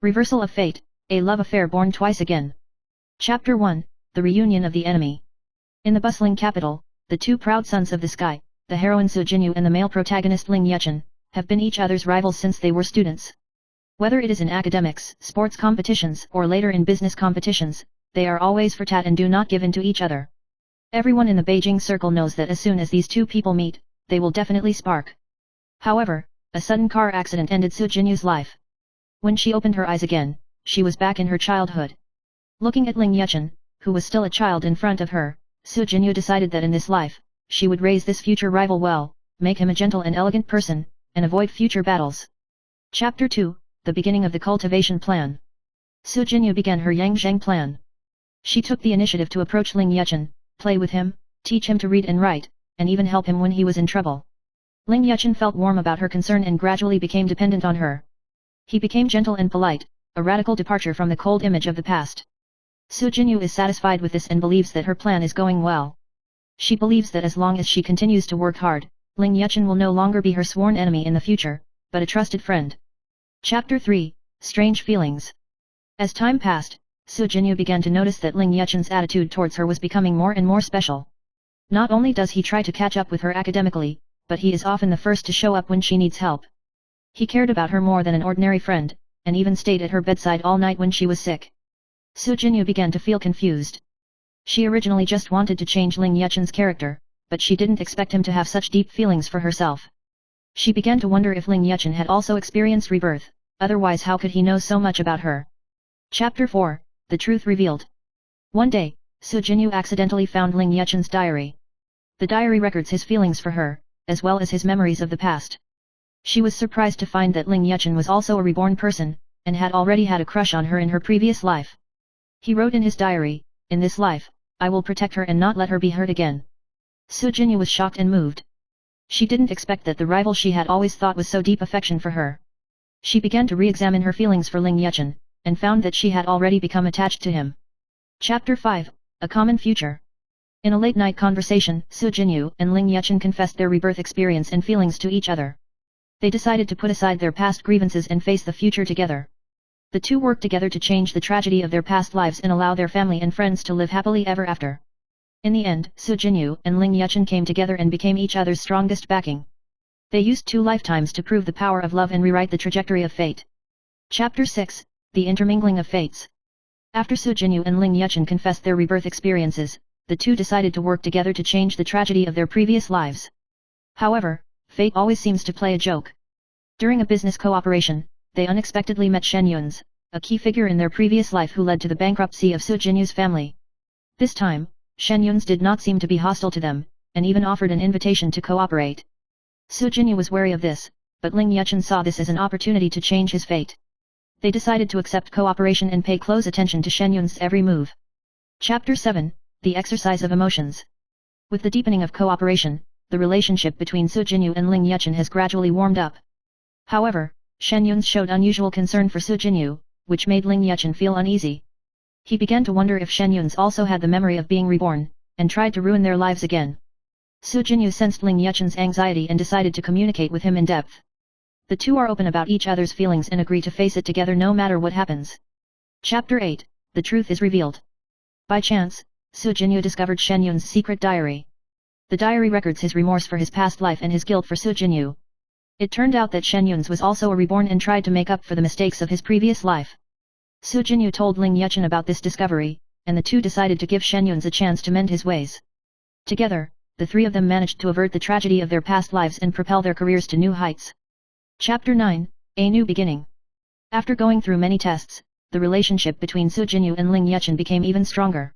Reversal of Fate, a love affair born twice again. Chapter 1, The Reunion of the Enemy. In the bustling capital, the two proud sons of the sky, the heroine Su Jinyu and the male protagonist Ling Yuchen, have been each other's rivals since they were students. Whether it is in academics, sports competitions, or later in business competitions, they are always for tat and do not give in to each other. Everyone in the Beijing circle knows that as soon as these two people meet, they will definitely spark. However, a sudden car accident ended Su Jinyu's life. When she opened her eyes again, she was back in her childhood. Looking at Ling Yuchen, who was still a child in front of her, Su Jinyu decided that in this life, she would raise this future rival well, make him a gentle and elegant person, and avoid future battles. Chapter 2, The Beginning of the Cultivation Plan. Su Jinyu began her Yang Zheng plan. She took the initiative to approach Ling Yuchen, play with him, teach him to read and write, and even help him when he was in trouble. Ling Yuchen felt warm about her concern and gradually became dependent on her. He became gentle and polite, a radical departure from the cold image of the past. Su Jinyu is satisfied with this and believes that her plan is going well. She believes that as long as she continues to work hard, Ling Yuchen will no longer be her sworn enemy in the future, but a trusted friend. Chapter 3, Strange Feelings. As time passed, Su Jinyu began to notice that Ling Yuchen's attitude towards her was becoming more and more special. Not only does he try to catch up with her academically, but he is often the first to show up when she needs help. He cared about her more than an ordinary friend, and even stayed at her bedside all night when she was sick. Su Jinyu began to feel confused. She originally just wanted to change Ling Yuchen's character, but she didn't expect him to have such deep feelings for herself. She began to wonder if Ling Yuchen had also experienced rebirth, otherwise how could he know so much about her? Chapter 4, The Truth Revealed. One day, Su Jinyu accidentally found Ling Yuchen's diary. The diary records his feelings for her, as well as his memories of the past. She was surprised to find that Ling Yuchen was also a reborn person, and had already had a crush on her in her previous life. He wrote in his diary, "In this life, I will protect her and not let her be hurt again." Su Jinyu was shocked and moved. She didn't expect that the rival she had always thought was so deep affection for her. She began to re-examine her feelings for Ling Yuchen, and found that she had already become attached to him. Chapter 5, A Common Future. In a late-night conversation, Su Jinyu and Ling Yuchen confessed their rebirth experience and feelings to each other. They decided to put aside their past grievances and face the future together. The two worked together to change the tragedy of their past lives and allow their family and friends to live happily ever after. In the end, Su Jinyu and Ling Yuchen came together and became each other's strongest backing. They used 2 lifetimes to prove the power of love and rewrite the trajectory of fate. Chapter 6, The Intermingling of Fates. After Su Jinyu and Ling Yuchen confessed their rebirth experiences, the two decided to work together to change the tragedy of their previous lives. However, fate always seems to play a joke. During a business cooperation, they unexpectedly met Shen Yun's, a key figure in their previous life who led to the bankruptcy of Su Jinyu's family. This time, Shen Yun's did not seem to be hostile to them, and even offered an invitation to cooperate. Su Jinyu was wary of this, but Ling Yuchen saw this as an opportunity to change his fate. They decided to accept cooperation and pay close attention to Shen Yun's every move. Chapter 7, The Exercise of Emotions. With the deepening of cooperation, the relationship between Su Jinyu and Ling Yuchen has gradually warmed up. However, Shen Yun showed unusual concern for Su Jinyu, which made Ling Yuchen feel uneasy. He began to wonder if Shen Yun's also had the memory of being reborn, and tried to ruin their lives again. Su Jinyu sensed Ling Yuchen's anxiety and decided to communicate with him in depth. The two are open about each other's feelings and agree to face it together no matter what happens. Chapter 8, The Truth is Revealed. By chance, Su Jinyu discovered Shen Yun's secret diary. The diary records his remorse for his past life and his guilt for Su Jinyu. It turned out that Shen Yun's was also a reborn and tried to make up for the mistakes of his previous life. Su Jinyu told Ling Yuchen about this discovery, and the two decided to give Shen Yun's a chance to mend his ways. Together, the 3 of them managed to avert the tragedy of their past lives and propel their careers to new heights. Chapter 9, A New Beginning. After going through many tests, the relationship between Su Jinyu and Ling Yuchen became even stronger.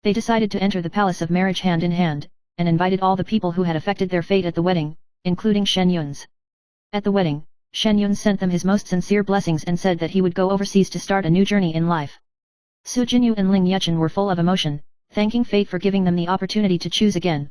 They decided to enter the palace of marriage hand in hand, and invited all the people who had affected their fate at the wedding, including Shen Yun's. At the wedding, Shen Yun sent them his most sincere blessings and said that he would go overseas to start a new journey in life. Su Jinyu and Ling Yuchen were full of emotion, thanking fate for giving them the opportunity to choose again.